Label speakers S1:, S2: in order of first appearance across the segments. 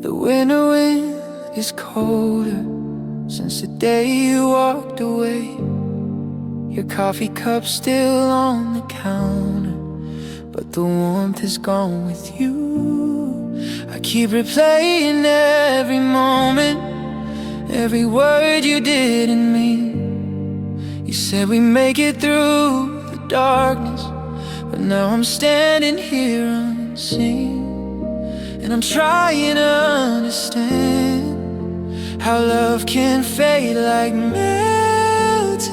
S1: The winter wind is colder since the day you walked away. Your coffee cup's still on the counter, but the warmth is gone with you. I keep replaying every moment, every word you didn't mean. You said we make it through the darkness, but now I'm standing here unseen. And I'm trying to understand how love can fade like melting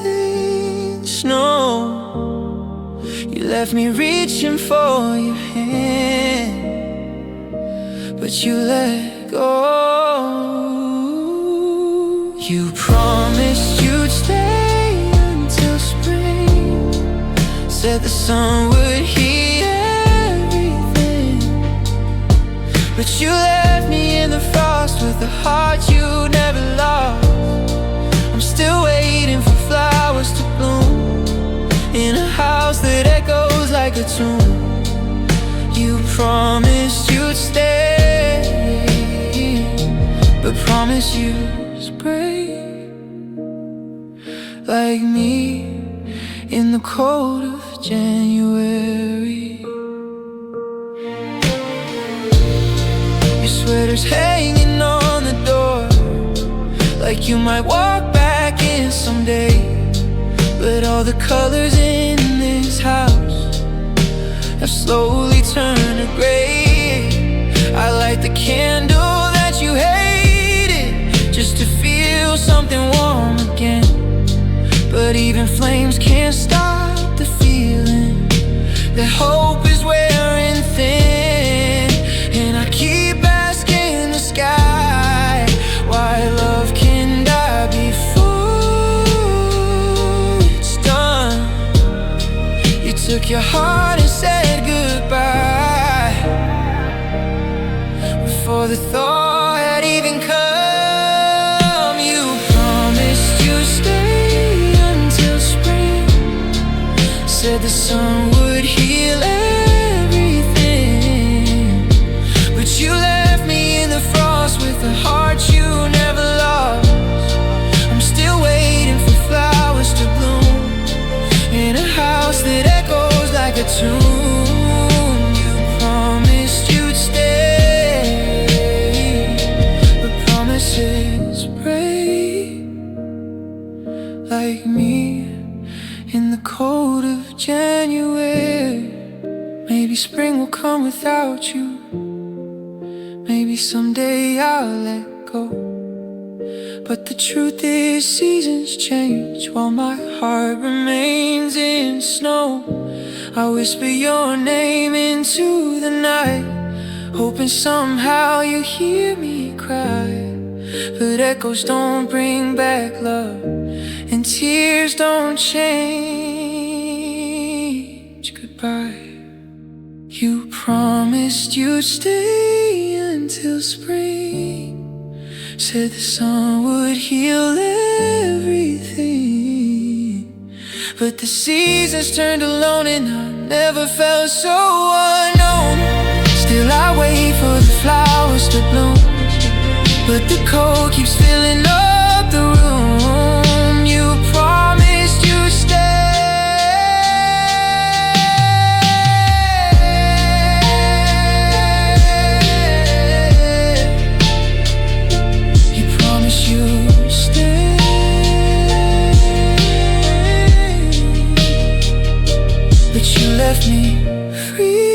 S1: snow. You left me reaching for your hand, but you let go. You promised you'd stay until spring, said the sun would heal everything, but you left me in the frost with a heart you never lost. I'm still waiting for flowers to bloom in a house that echoes like a tomb. You promised you'd stay, but promise you spray like me in the cold of January. Your sweater's hanging on the door, like you might walk back in someday. But all the colors in this house have slowly turned to gray. I light the candle that you hated just to feel something warm again, but even flames can't stop the feeling that hope is wearing thin. And I keep asking the sky why love can die before it's done. You took your heart and said goodbye before the thought had even come. You promised you'd stay until spring, said the sun would heal everything, but you left me in the frost with a heart you never lost. I'm still waiting for flowers to bloom in a house that echoes like a tomb. You promised you'd stay, but promises break like me in the cold of January. Maybe spring will come without you, maybe someday I'll let go, but the truth is seasons change while my heart remains in snow. I whisper your name into the night, hoping somehow you hear me cry. But echoes don't bring back love, and tears don't change goodbye. You promised you'd stay until spring, said the sun would heal everything, but the seasons turned alone and I never felt so unknown. Still I wait for the flowers to bloom, but the cold keeps filling up the room. You promised you'd stay, you promised you'd stay, but you left me freezing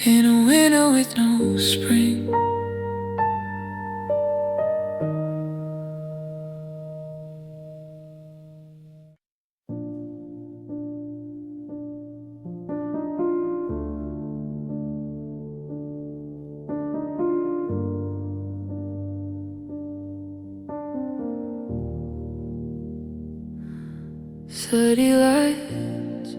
S1: in a winter with no spring. City lights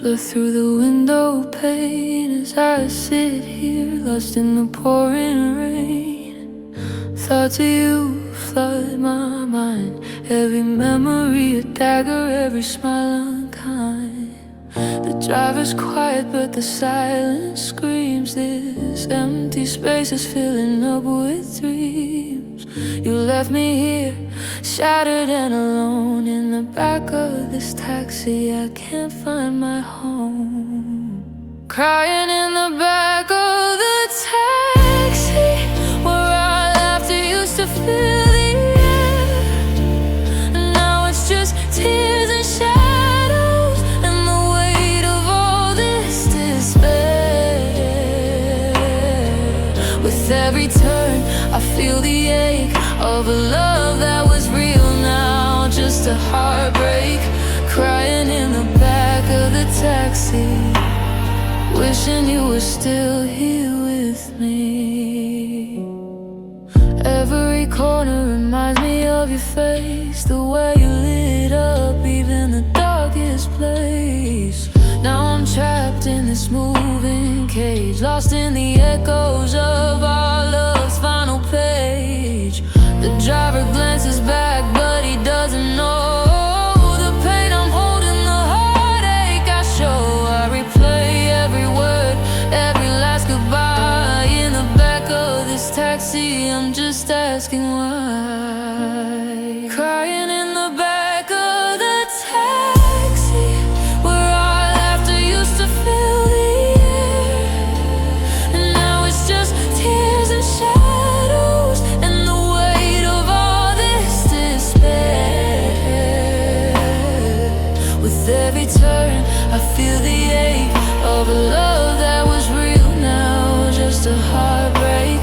S1: Blood through the window pane as I sit here, lost in the pouring rain. Thoughts of you flood my mind, every memory a dagger, every smile unkind. The driver's quiet but the silence screams. This empty space is filling up with dreams. You left me here, shattered and alone, in the back of this taxi. I can't find my home. Crying in the back of the taxi, where our laughter used to fill the air. And now it's just tears and shadows, and the weight of all this despair. With every turn I feel the ache of a love that was real, now just a heartbreak. Crying in the back of the taxi, wishing you were still here with me. Every corner reminds me of your face, the way you lit up even the darkest place. Now I'm trapped in this moving cage, lost in the echoes of our love's final page. The driver glances back, but he doesn't know the pain I'm holding, the heartache I show. I replay every word, every last goodbye. In the back of this taxi, I'm just asking why. Crying in the back of the taxi, where our laughter used to fill the air. And now it's just tears and shadows, and the weight of all this despair. With every turn I feel the ache of a love that was real, now just a heartbreak.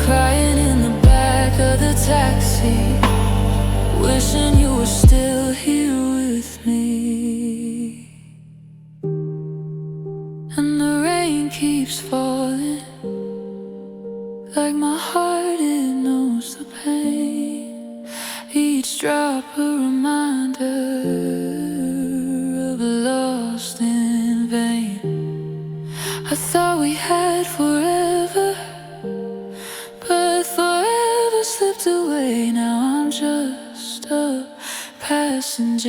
S1: Crying in the back of the taxi, wishing you were still here with me. And the rain keeps falling, like my heart, it knows the pain. Each drop a reminder of a lost in vain. I thought we had forever, but forever slipped away. Now I'm just a passenger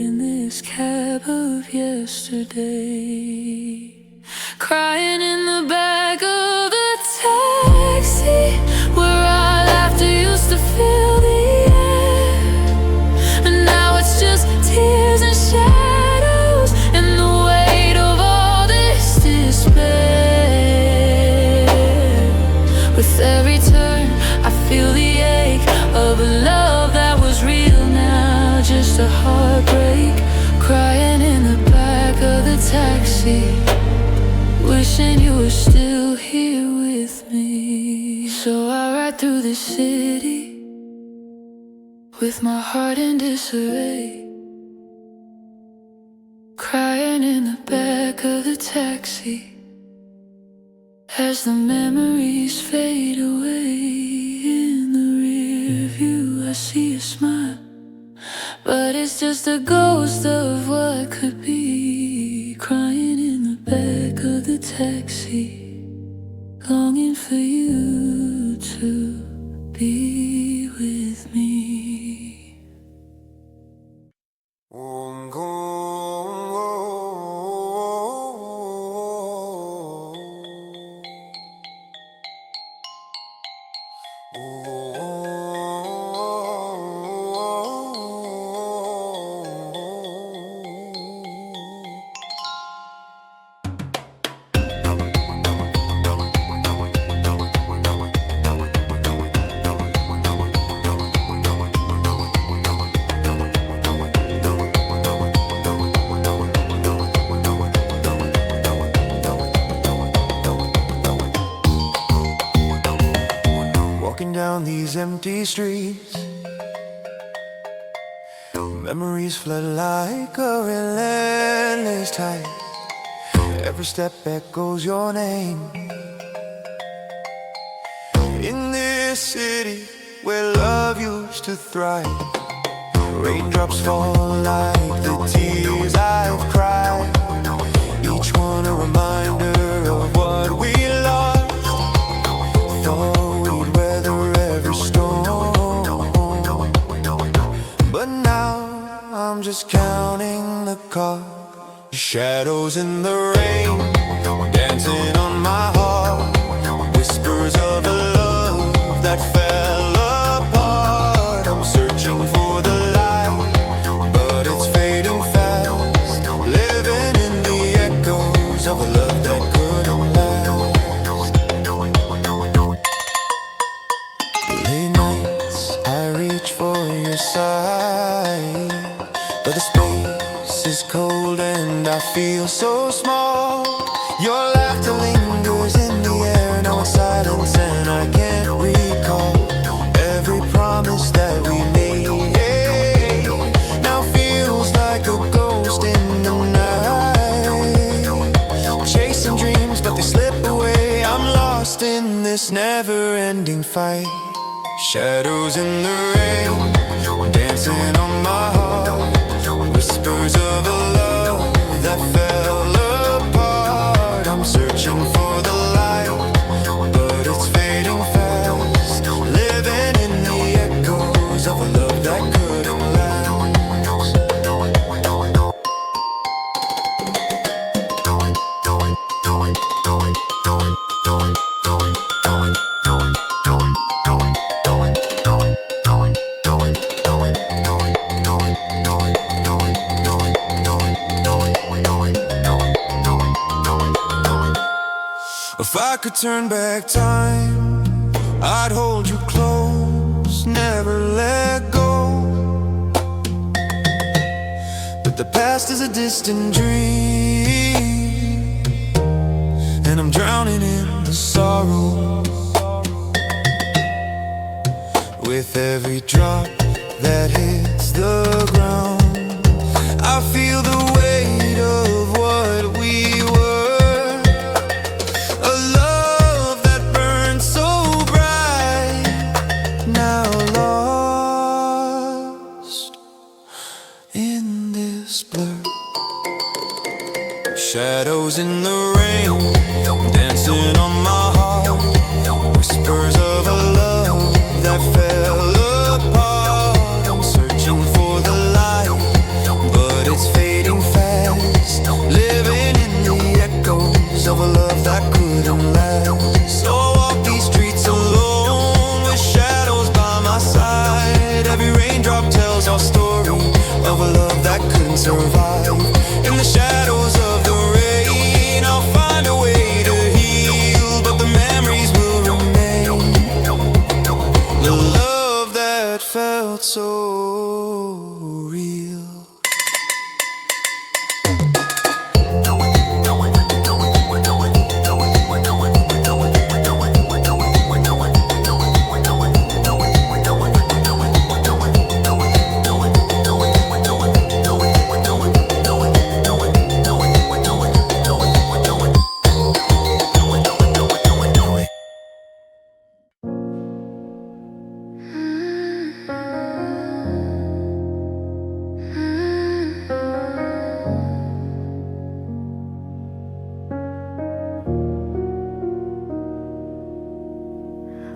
S1: in this cab of yesterday. Crying in the back of the taxi, where our laughter used to fill the air. And now it's just tears and shadows, and the weight of all this despair. With every turn I feel the ache of a love that was real, now just a heartbreak. Crying in the back of the taxi, wishing you were still here with me. So I ride through the city with my heart in disarray, crying in the back of the taxi. As the memories fade away, in the rear view I see a smile, but it's just a ghost of what could be. Crying in the back of the taxi, longing for you to be with me.
S2: Walking down these empty streets, memories flood like a relentless tide. Every step echoes your name. In this city where love used to thrive, Raindrops fall like the tears I've cried, each one a reminder of what we lost. Thought we'd weather every storm, but now I'm just counting the cost. Shadows in the rain, dancing on my heart. Whispers of a love that fell apart. I'm searching for the light, but it's fading fast. Living in the echoes of a love that couldn't last. Late nights I reach for your side, but the space is cold and I feel so small. Your laughter lingers in the air, now it's silence and I can't recall every promise that we made. Now feels like a ghost in the night, chasing dreams but they slip away. I'm lost in this never-ending fight. Shadows in the rain, dancing on my heart. Whispers of a love that fell apart. I'm searching for the light, but it's fading fast. Living in the echoes of a love that couldn't last. If I could turn back time, I'd hold you close, never let go. But the past is a distant dream, and I'm drowning in the sorrow. With every drop that hits the ground, I feel the weight of what we were. Shadows in the rain, dancing on my heart. Whispers of a love that fell apart. I'm searching for the light, but it's fading fast. Living in the echoes of a love that couldn't last. So I walk these streets alone, with shadows by my side. Every raindrop tells our story of a love that couldn't survive. In the shadows of the rain, I'll find a way to heal, but the memories will remain. The love that felt so real.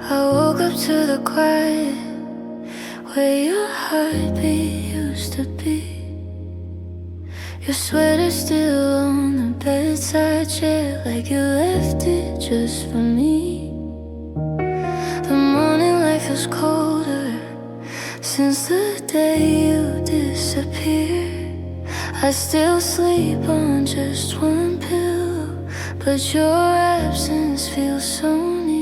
S3: I woke up to the quiet where your heartbeat used to be. Your sweater still on the bedside chair, like you left it just for me. The morning light feels colder since the day you disappeared. I still sleep on just one pillow, but your absence feels so near.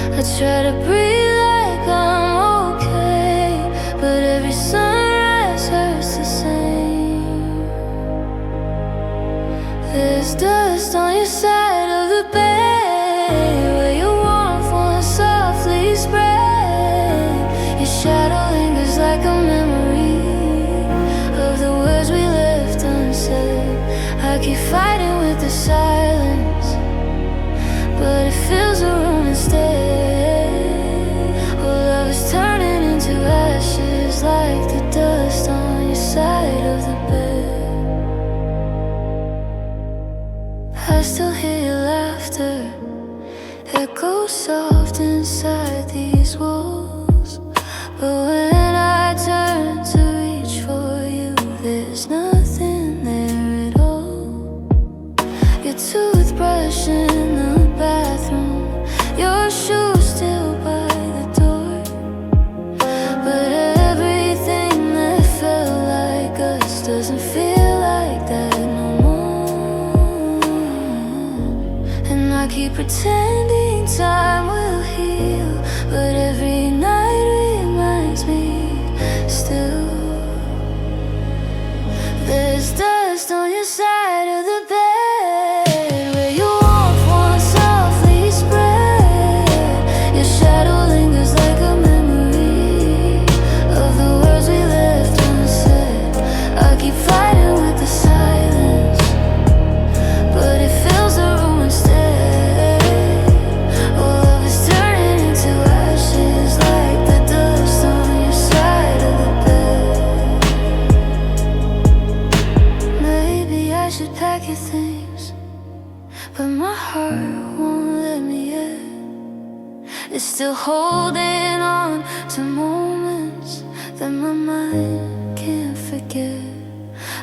S3: I try to breathe like I'm okay, but every sunrise hurts the same. There's dust on your side of the bed, where your warmth won't softly spread. Your shadow lingers like a memory of the words we left unsaid. I keep fighting with the silence, but it fills the room instead. Well, love is turning into nothing there at all. Your toothbrush in the bathroom, your shoes still by the door. But everything that felt like us doesn't feel like that no more. And I keep pretending time will heal, but every night reminds me still. There's dust on your side of the bed, where your warmth once softly spread. Your shadow lingers like a memory of the words we left unsaid. I keep fighting with the silence, but it fills the room instead. Oh, love is turning into ashes like the dust on your side of the bed. Maybe I should pack your things, but my heart won't let me in. It's still holding on to moments that my mind can't forget.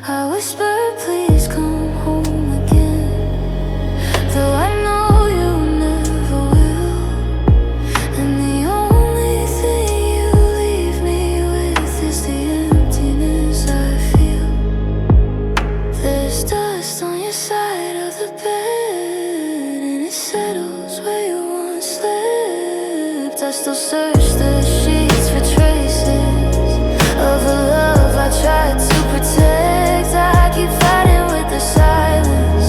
S3: I whisper, please come home again, though I know you never will. And the only thing you leave me with is the emptiness I feel. There's dust on your side of the bed, and it settles where you once slept. I still search the sheets for traces of a love I tried to protect. I keep fighting with the silence,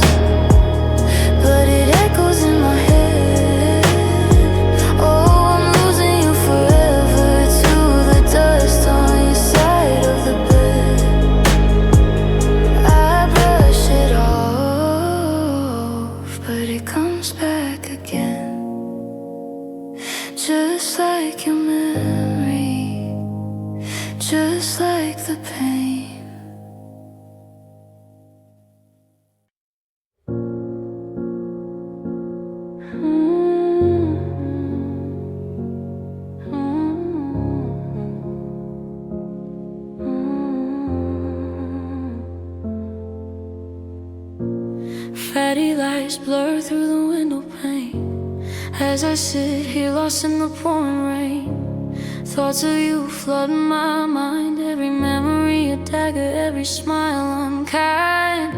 S3: but it echoes in my head. Oh, I'm losing you forever to the dust on your side of the bed. I brush it off, but it comes back again, just like your memory, just like the pain. Fatty lights blur through the window pane as I sit here lost in the pouring rain. Thoughts of you flood my mind, every memory a dagger, every smile unkind.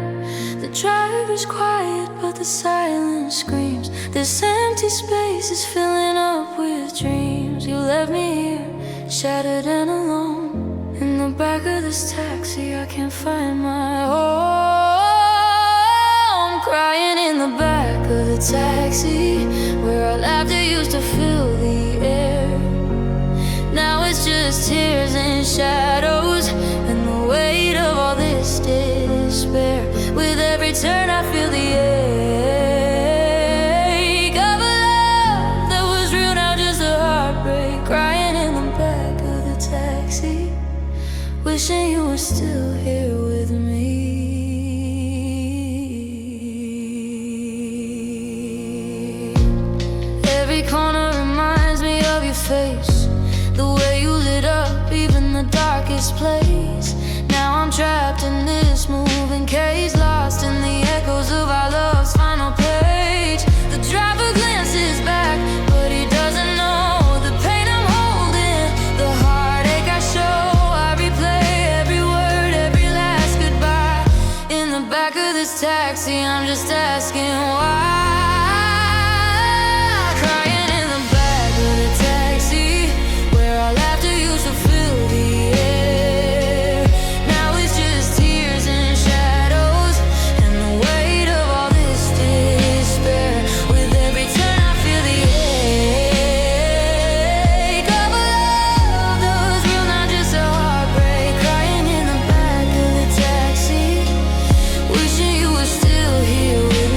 S3: The driver's quiet but the silence screams. This empty space is filling up with dreams. You left me here, shattered and alone. In the back of this taxi I can't find my home. Crying in the back of the taxi, where our laughter used to fill the air. Now it's just tears and shadows, and the weight of all this despair. With every turn I feel the ache of a love that was real, now just a heartbreak. Crying in the back of the taxi, wishing you were still here with me. Every corner reminds me of your face, the way you lit up even the darkest place. Now I'm trapped in this moving cage, lost in the echoes of our love's final page. The driver glances back, but he doesn't know the pain I'm holding, the heartache I show. I replay every word, every last goodbye. In the back of this taxi, I'm just asking why. Crying in the back of the taxi, where our laughter used to fill the air. Now it's just tears and shadows, and the weight of all this despair. With every turn I feel the ache of a love that was real, not just a heartbreak. Crying in the back of the taxi, wishing you were still here with me.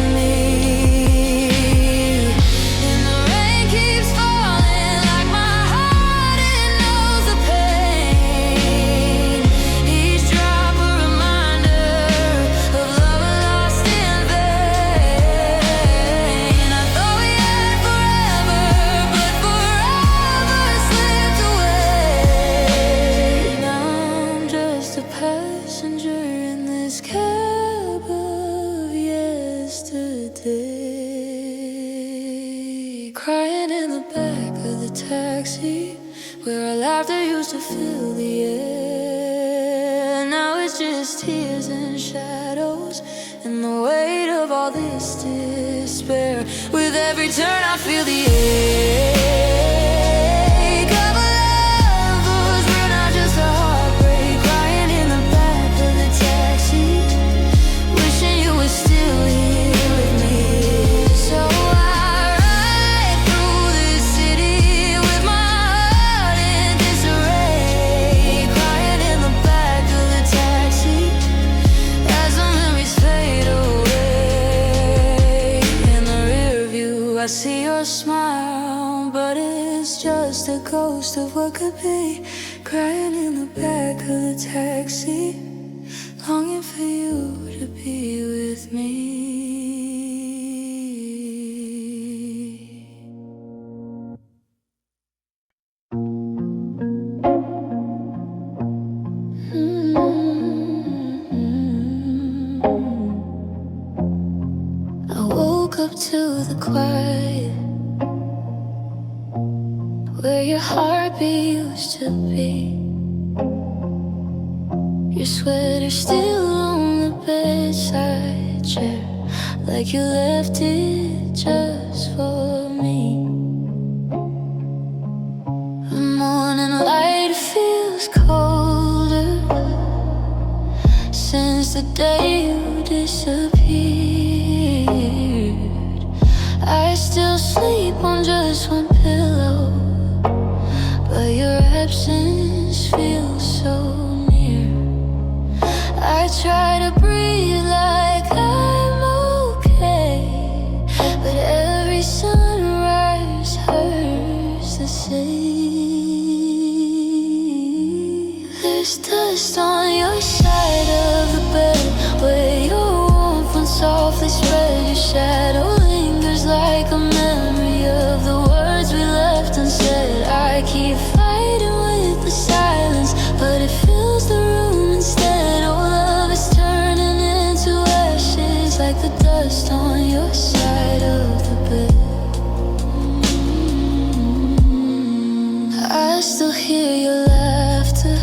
S3: taxi, where our laughter used to fill the air. Now it's just tears and shadows, and the weight of all this despair. With every turn I feel the ache of a love whose real, not just a heartbreak. Crying in the back of the taxi, wishing you were still here with me. So I ride through this city with my heart in disarray, crying in the back of the taxi as the memories fade away. In the rear view I see your smile, but it's just a ghost of what could be. Crying in the back of the taxi, longing for you to be with me. I woke up to the quiet, where your heartbeat used to be. Your sweater still on the bedside chair, like you left it just for me. The morning light feels colder since the day you disappeared. I still sleep on just one pillow, but your absence feels so near. I try to breathe like I'm okay, but every sunrise hurts the same. There's dust on your side of the bed, where your warmth when softly spread. Your shadow lingers like a memory of the words we left unsaid. I keep fighting with the silence, but it fills the room instead. Oh, love is turning into ashes, like the dust on your side of the bed. I still hear your laughter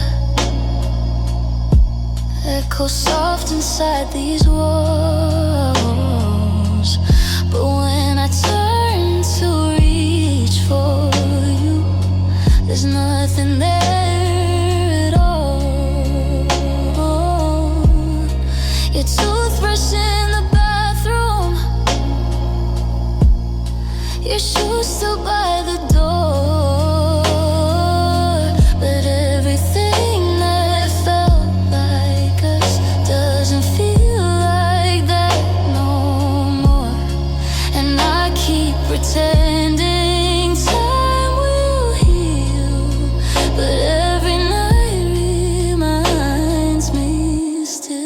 S3: echo soft inside these walls. But when I turn to reach for you, there's nothing there at all. Your toothbrush in the bathroom, your shoes still by the door. But everything that felt like us doesn't feel like that no more. And I keep pretending time will heal, but every night reminds me still.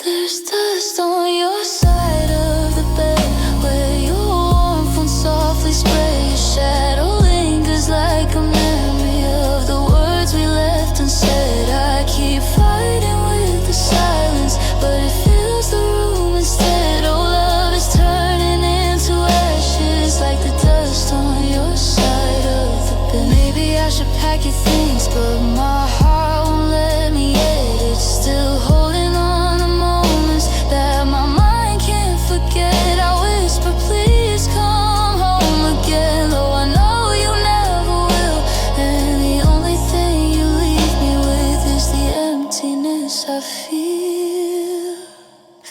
S3: There's dust on your side of the bed, where your warmth when softly spread. Your shadow lingers like a memory of the words we left unsaid. I keep fighting with the silence, but it fills the room instead. Oh, love is turning into ashes, like the dust on your side of the bed. Maybe I should pack your things, but my heart won't let me yet. It's still holding on to moments that my mind can't forget. I whisper, please come home again, though I know you never will. And the only thing you leave me with is the emptiness I feel.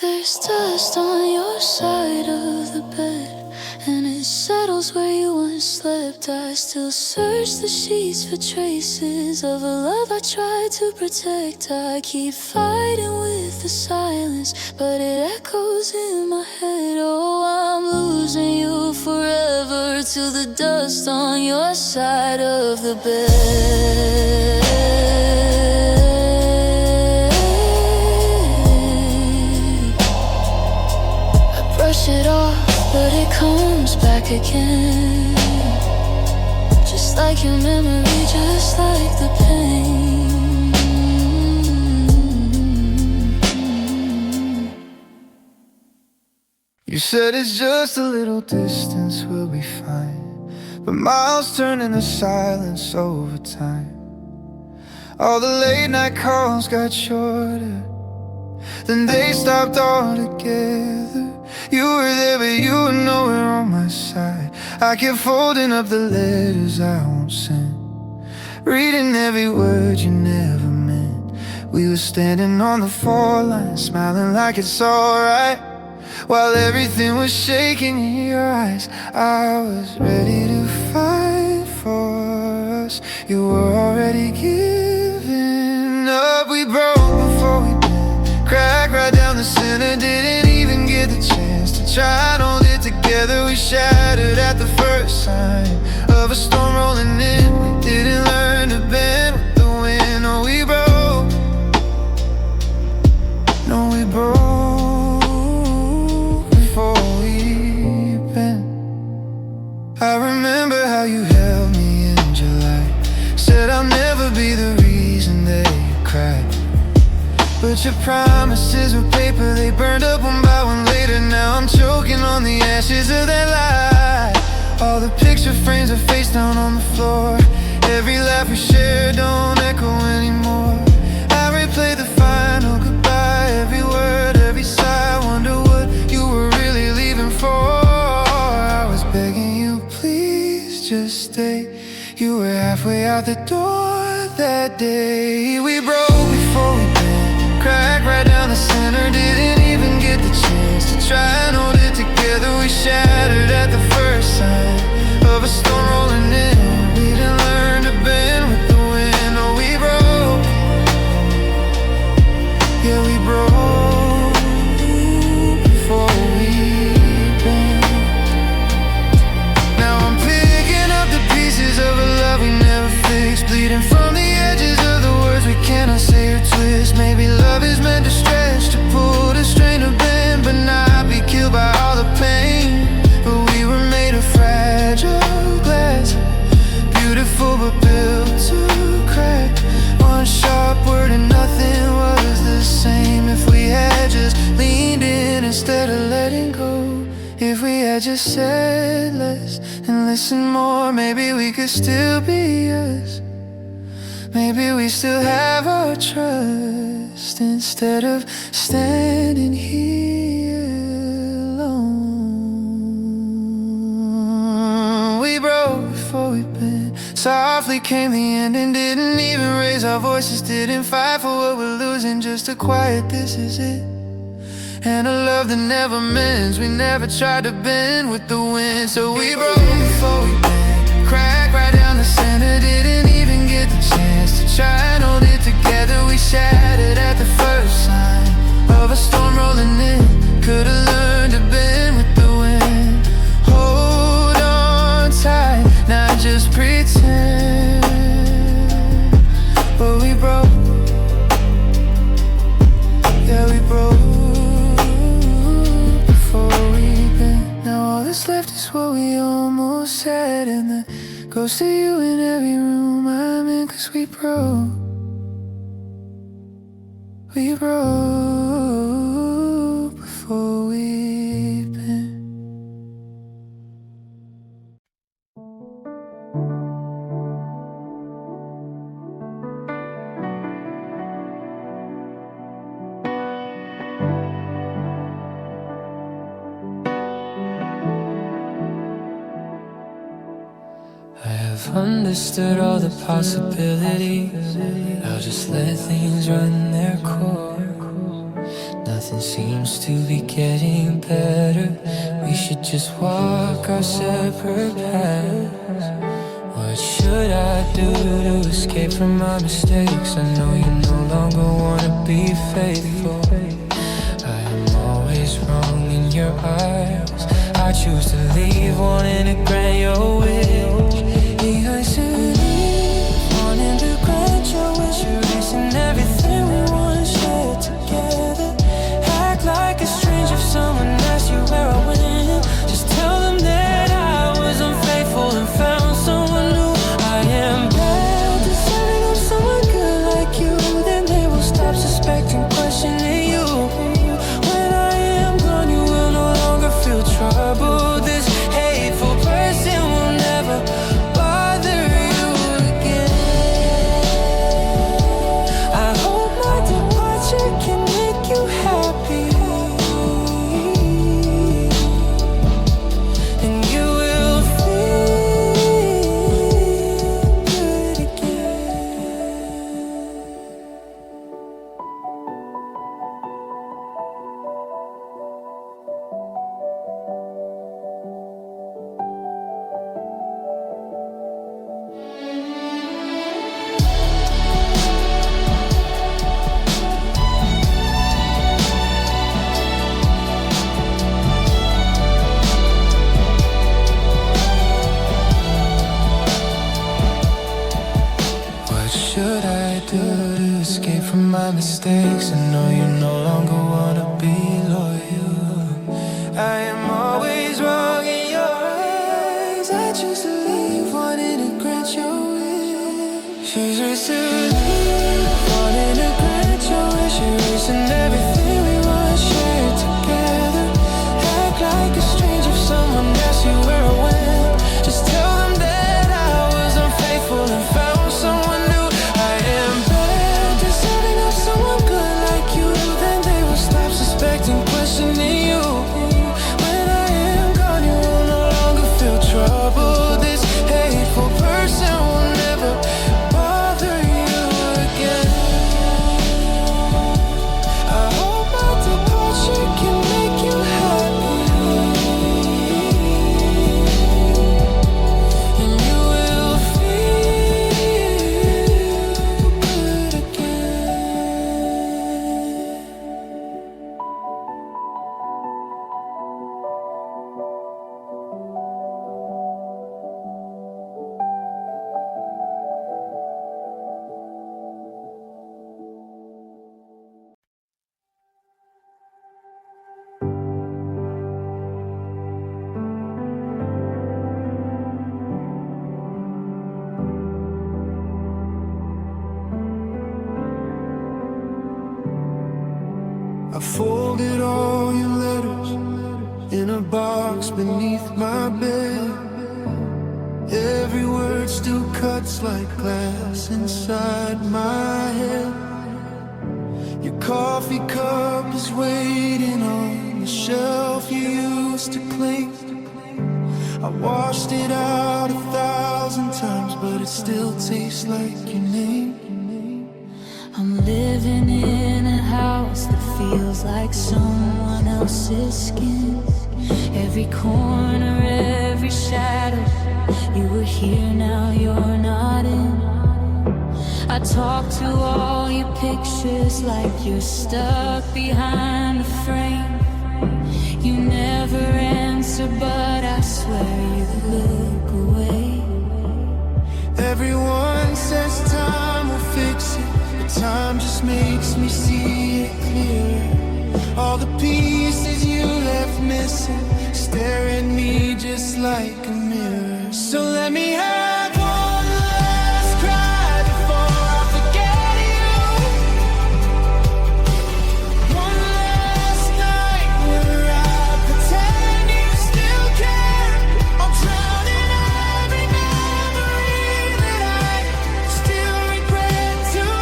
S3: There's dust on your side of the bed, and it settles where you once slept. I still search the sheets for traces of a love I tried to protect. I keep fighting with the silence, but it echoes in my head. Oh, I'm losing you forever to the dust on your side of the bed. I brush it off, but it comes back again. Just like your memory, just like the pain.
S2: You said it's just a little distance, we'll be fine, but miles turn into silence over time. All the late night calls got shorter, then they stopped altogether. You were there, but you were nowhere on my side. I kept folding up the letters I won't send, reading every word you never meant. We were standing on the fall line, smiling like it's alright, while everything was shaking in your eyes. I was ready to fight for us. You were already giving up. We broke before we met, cracked right down the center. Didn't even get the chance to try and hold it together. We shattered at the first sign of a storm rolling in. We didn't learn to bend with the wind. No, we broke. No, we broke. I remember how you held me in July, said I'll never be the reason that you cried. But your promises were paper, they burned up one by one later. Now I'm choking on the ashes of that lie. All the picture frames are face down on the floor. Every laugh we shared don't echo anymore. I replay the final goodbye, every word, every sigh. Wonder what you were really leaving for. I was begging you, please just stay. You were halfway out the door that day. We broke before we bent, cracked right down the center. Didn't even get the chance to try and hold it together. We shattered at the first sign of a storm rolling in. We didn't learn to bend with the wind. Oh, we broke. Yeah, we broke before we bent. Now I'm picking up the pieces of a love we never fixed, bleeding from the edges of the words we cannot say or twist. Maybe love is meant to stretch, to pull, to strain, to bend, but not be killed by all the pain. But we were made of fragile glass, beautiful but built to crack. One sharp word and nothing was the same. If we had just leaned in instead of letting go, if we had just said less and listened more, maybe we could still be us. Maybe we still have our trust, instead of standing here alone. We broke before we bent, softly came the end, and didn't even raise our voices. Didn't fight for what we're losing, just a quiet this is it. And a love that never mends. We never tried to bend with the wind. So we broke before we bent, cracked right down the center. Didn't even get the chance to try and hold it together. We shattered at the first sign of a storm rolling in. Could've learned to bend with the wind. Hold on tight, not just pretend. But we broke. Yeah, we broke. What's left is what we almost had, and the ghost of you in every room I'm in. Cause we broke before we've been.
S1: Understood all the possibilities. I'll just let things run their course. Nothing seems to be getting better. We should just walk our separate paths. What should I do to escape from my mistakes? I know you no longer wanna be faithful. I am always wrong in your eyes. I choose to leave, wanting to grant your wish. I should leave, wanting to grant your wish. Erasing everything we wanna share together. Act like a stranger if someone asks you where I went. Just tell them that I was unfaithful and found someone new. I am bad, deserving of someone good like you. Then they will stop suspecting, questioning you. When I am gone, you will no longer feel
S2: mistakes and know you no longer wanna be loyal. I am always wrong in your eyes. I choose to leave, wanting to grant your wish. She's racing to leave, wanting to grant your wish. Erasing everything we once shared together. Act like a stranger if someone asks you where I went. Just tell them that I was unfaithful and found someone new. I am bad, deserving of someone good like you. Then they will stop suspecting, questioning you. When I am gone, you will no longer feel trouble. This hateful person will never bother you again. I hope my departure can make you happy, and you will feel good again. I folded all your letters in a box beneath my bed. Every word still cuts like glass inside my head. Your coffee cup is waiting on the shelf you used to clean. I washed it out 1,000 times, but it still tastes like your name.
S3: I'm living in a house that feels like someone else's skin. Every corner, every shadow. You were here, now you're not in. I talk to all your pictures like you're stuck behind the frame. You never answer, but I swear you look away.
S2: Everyone says time will fix it, but time just makes me see it clearer. All the pieces you left missing stare at me just like a mirror. So let me have one last cry before I forget you. One last night where I pretend you still care. I'll drown in every memory that I still regret too.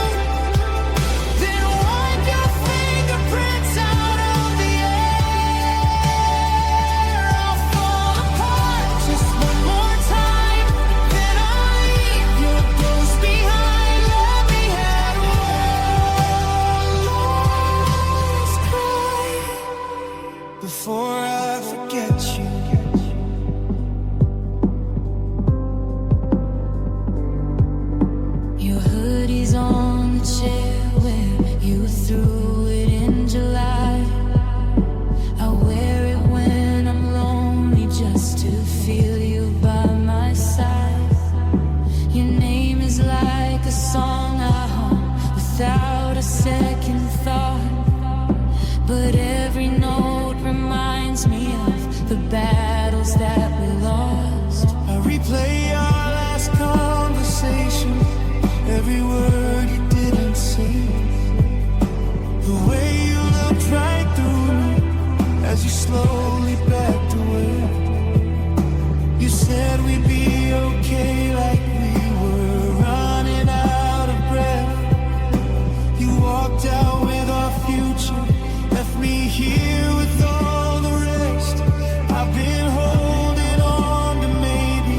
S2: Then wipe your fingerprints out of the air. I'll fall apart just one more time, then I'll leave your ghost behind. Let me have one last cry before I forget you.
S3: Your hoodie's on the chair where you threw it in July. I wear it when I'm lonely just to feel you by my side. Your name is like a song I hum without a second thought. But every note reminds me of the battles that we lost.
S2: I replay our last conversation, every word you didn't say. The way you looked right through me as you slowly backed away. You said we'd be okay, like we were running out of breath. You walked out with our future, left me here with all the rest. I've been holding on to maybe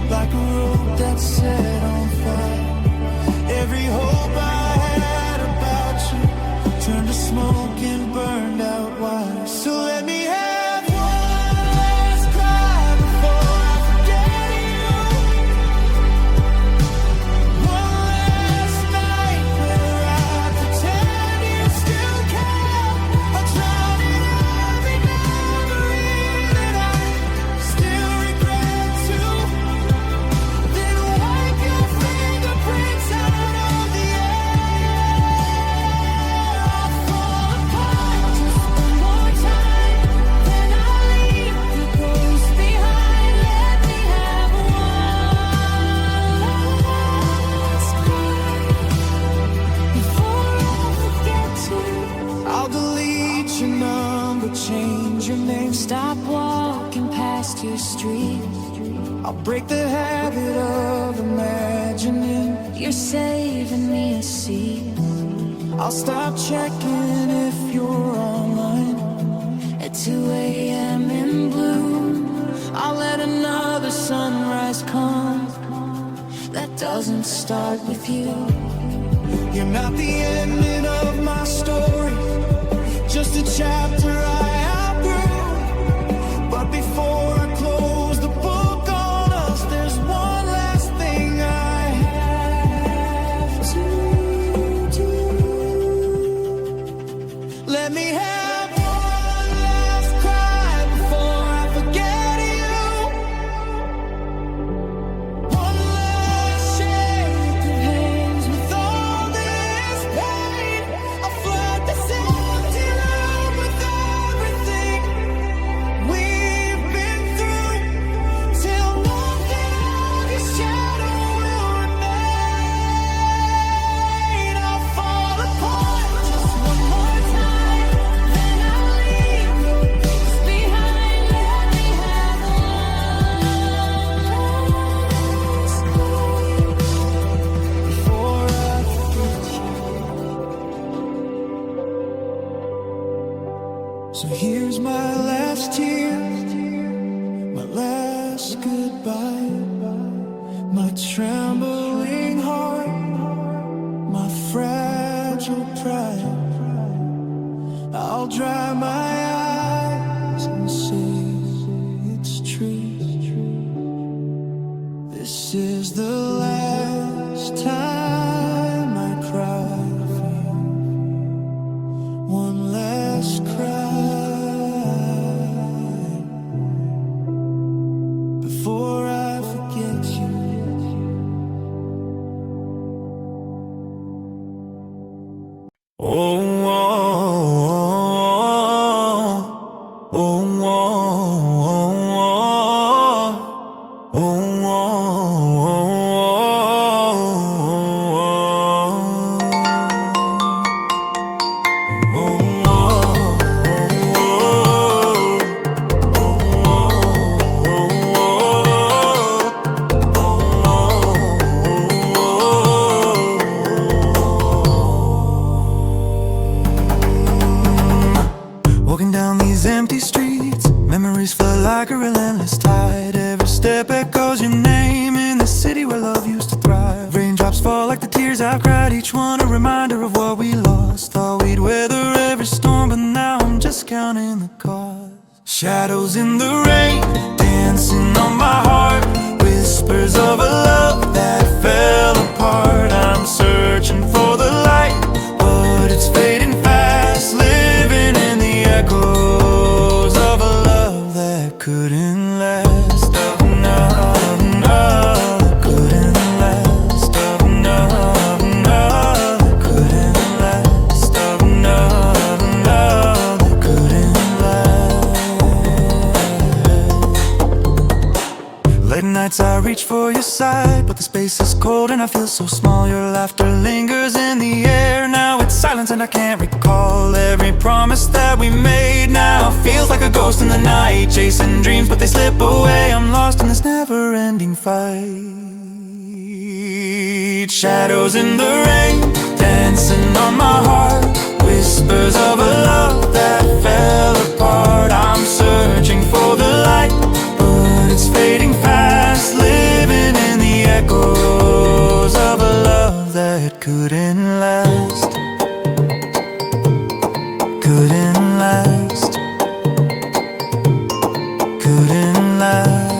S2: like a rope that's set on fire. Every hope I had about you turned to smoke and burned out wires. So let me have one last cry before I forget you.
S1: your number, change your name.
S3: Stop walking past your street.
S1: I'll break the habit of imagining
S3: You're saving me a seat
S1: I'll stop checking if you're online
S3: at 2 a.m. in blue.
S1: I'll let another sunrise come
S3: That doesn't start with you.
S1: You're not the ending of my story, just a chapter I outgrew. But before I close the book on us, there's one last thing I have to do. Let me have one last cry before I forget you. One last shake of hands with all this pain. I'll flood this empty room with everything we've been through, till nothing of your shadow will remain. I'll fall apart
S3: Just one more time, then I'll leave you behind. Let me have
S1: before I forget you. So here's my last tear, my last goodbye, my trembling heart, my fragile pride. I'll dry my eyes and say it's true. This is the last time I cry for you. One last cry before I forget you. Oh, oh, oh, oh, oh, oh, walking down these empty streets, memories flood like a relentless tide. Every step echoes your name in the city where love used to thrive. Raindrops fall like the tears I've cried, each one a reminder of what we lost. Thought we'd weather every storm, but now I'm just counting the cost. Shadows in the rain, dancing on my heart, whispers of a love that fell apart. I'm searching for the light, but it's fading fast, living in the echoes of a love that couldn't last. Oh, no, no, that couldn't last. Oh, no, no, that couldn't last. Oh, no, no, that couldn't last. Late nights I reach for your side, but the space is cold and I feel so small. Your laughter lingers in the air, now it's silence and I can't recall every promise that we made. Now feels like a ghost in the night, chasing dreams but they slip away. I'm lost in this never-ending fight. Shadows in the rain, dancing on my heart, whispers of a love that fell apart. I'm searching for the light, but it's fading fast, living in the echoes of a love that couldn't last. Couldn't last. Couldn't last.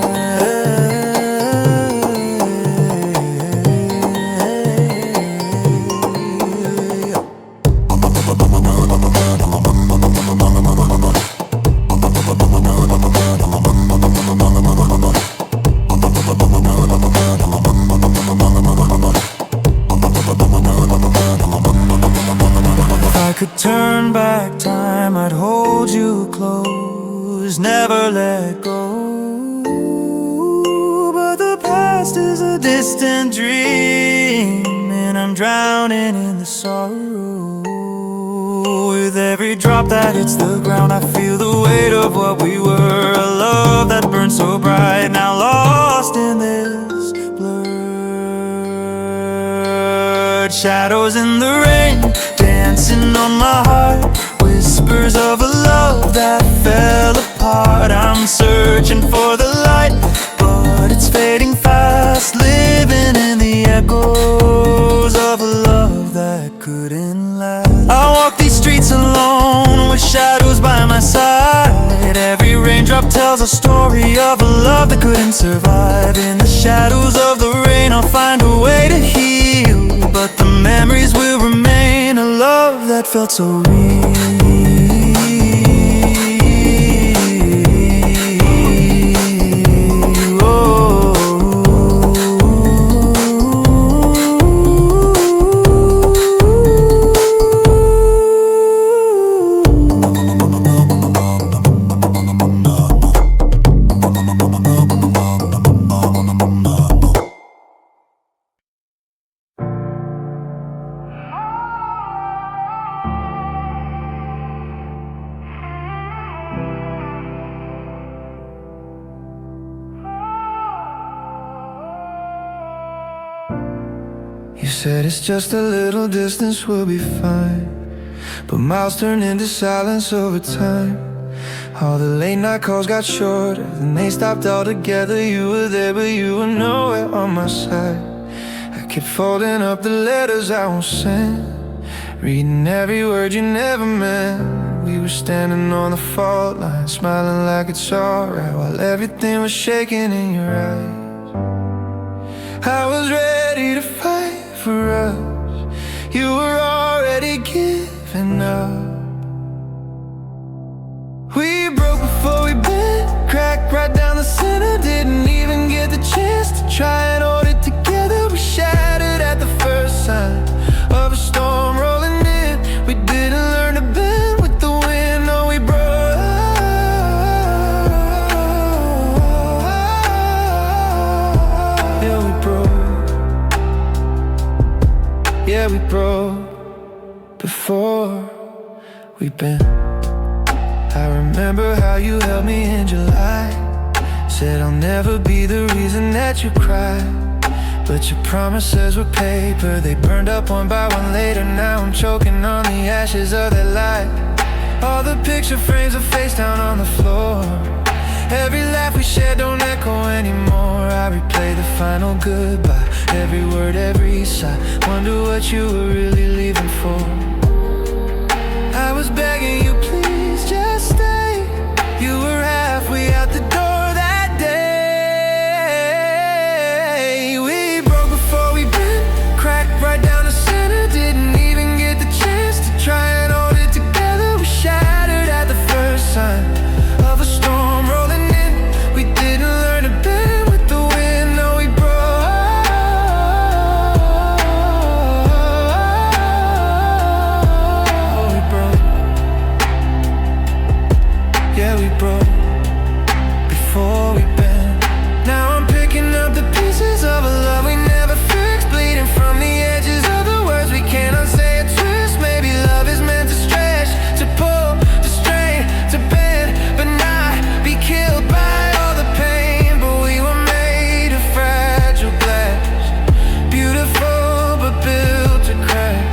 S1: If I could turn back time, I'd hold you close, never let go. But the past is a distant dream, and I'm drowning in the sorrow. With
S2: With every drop that hits the ground, I feel the weight of what we were. A love that burned so bright, now lost in this blurred shadows in the rain, dancing on my heart. Whispers of a love that fell apart. I'm searching for the light, but it's fading fast. Living in the echoes of a love that couldn't last. I walk these streets alone with shadows by my side. Every raindrop tells a story of a love that couldn't survive. In the shadows of the rain, I'll find a way to heal, but the memories will remain. A love that felt so real.
S1: You said it's just a little distance, we'll be fine. But miles turn into silence over time. All the late night calls got shorter, then they stopped altogether. You were there, but you were nowhere on my side. I kept folding up the letters I won't send, reading every word you never meant. We were standing on the fault line, smiling like it's alright, while everything was shaking in your eyes. I was ready to fight for us, you were already giving up. We broke before we bent, cracked right down the center. Didn't even get the chance to try and hold it together. We shattered at the first sign of a storm rolling in. We didn't learn to bend with the wind, no, we broke. Yeah, we broke. Yeah, we broke before we bent. I remember how you held me in July, said I'll never be the reason that you cried. But your promises were paper, they burned up one by one later. Now I'm choking on the ashes of that light. All the picture frames are face down on the floor. Every laugh we shared don't echo anymore. I replay the final goodbye, every word, every sigh. Wonder what you were really leaving for. I was begging you, please just stay. You were halfway out the door that day. We broke before we bent, cracked right down the center. Didn't even get the chance to try and hold it together. We shattered at the first sign of a storm rolling in. We didn't learn to bend with the wind, no, we broke. Yeah, we broke before we bent. Now I'm picking up the pieces of a love we never fixed, bleeding from the edges of the words we cannot say or twist. Maybe love is meant to stretch, to pull, to strain, to bend, but not be killed by all the pain. But we were made of fragile glass, beautiful but built to crack.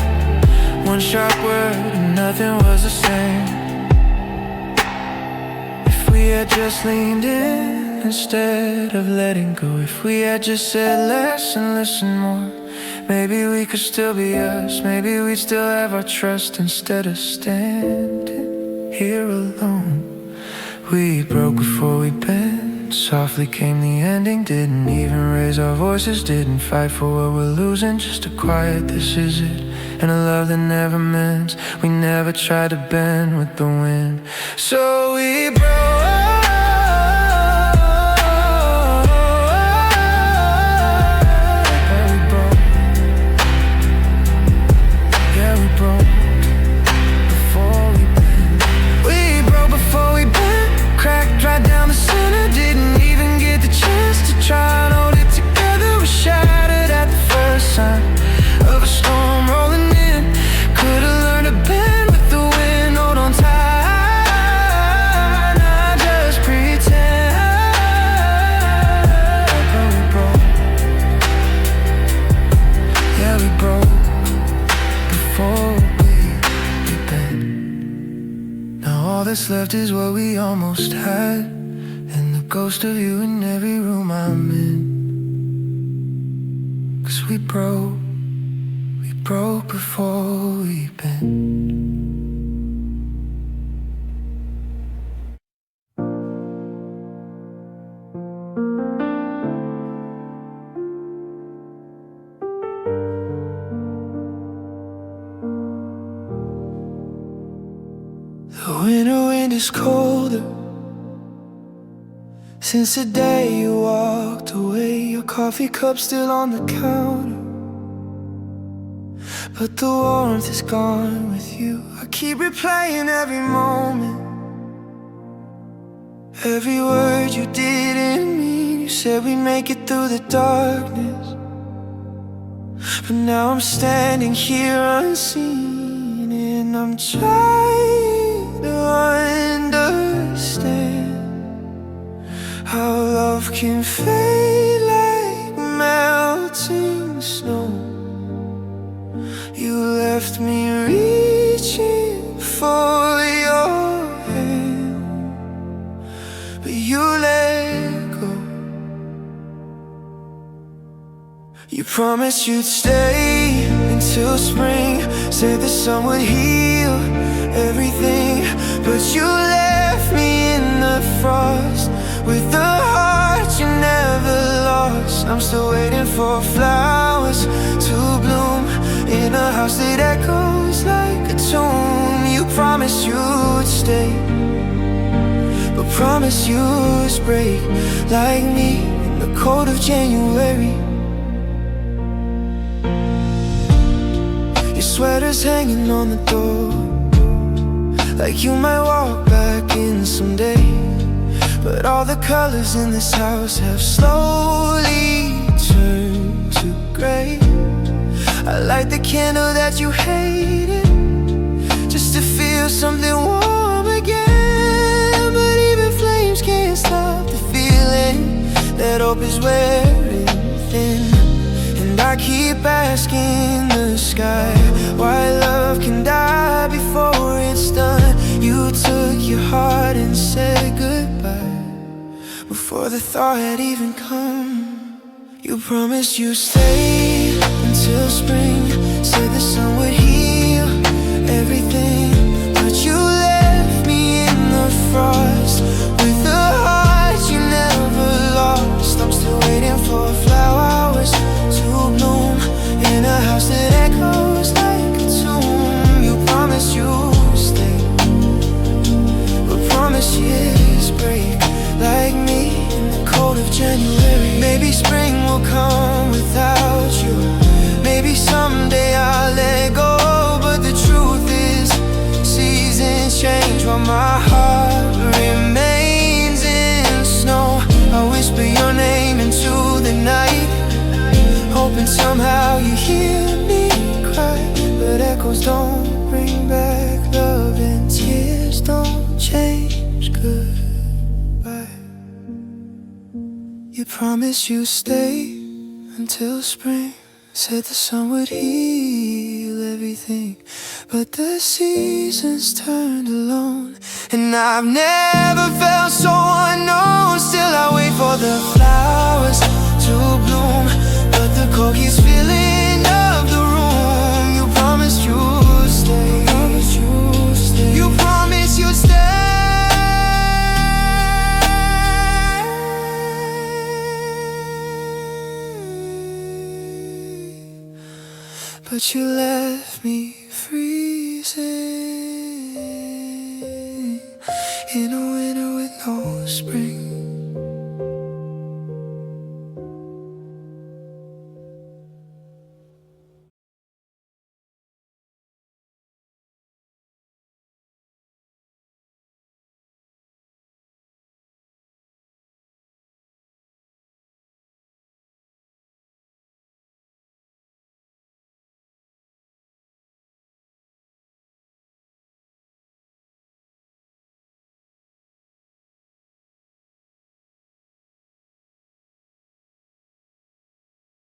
S1: One sharp word and nothing was the same. If we had just leaned in instead of letting go, if we had just said less and listened more, maybe we could still be us. Maybe we'd still have our trust instead of standing here alone. We broke before we bent, softly came the ending. Didn't even raise our voices, didn't fight for what we're losing, just a quiet this is it, and a love that never mends. We never tried to bend with the wind, so we broke. Try and hold it together. We shattered at the first sign of a storm rolling in. Could've learned to bend with the wind.
S2: all that's left is what we almost had, and the ghost of you in every room I'm in. 'Cause we broke before we bent. The winter wind is colder since the day you walked away. Your coffee cup still on the counter, but the warmth is gone with you. I keep replaying every moment, every word you didn't mean. You said we'd make it through the darkness, but now I'm standing here unseen, and I'm trying to understand how love can fade like melting snow. You left me reaching for your hand, but you let go. You promised you'd stay until spring, said the sun would heal everything, but you left me in the frost with the heart you never lost. I'm still waiting for flowers to bloom in a house that echoes like a tomb. You promised you'd stay, but promise yours break like me in the cold of January. Your sweater's hanging on the door, like you might walk back in someday. But all the colors in this house have slowly turned to gray. I light the candle that you hated, just to feel something warm again. But even flames can't stop the feeling that hope is wearing thin. And I keep asking the sky why love can die before it's done. You took your heart and said goodbye before the thought had even come. You promised you'd stay until spring, said the sun would heal everything, but you left me in the frost with the heart you never lost. I'm still waiting for flowers to bloom in a house that echoes like a tomb. You promised you'd stay, but promises break like me in the cold of January. Maybe spring will come without you, maybe someday I'll let go. But the truth is, seasons change while my heart remains in snow. I whisper your name into the night, hoping somehow you hear me cry. But echoes don't bring back love, and tears don't change goodbye. You promised you'd stay until spring, said the sun would heal everything, but the seasons turned alone. And I've never felt so unknown. Still I wait for the flowers to bloom, but the cold keeps filling up the room. You promised you'd stay, you promised you'd stay, but you left me freezing in a winter with no spring.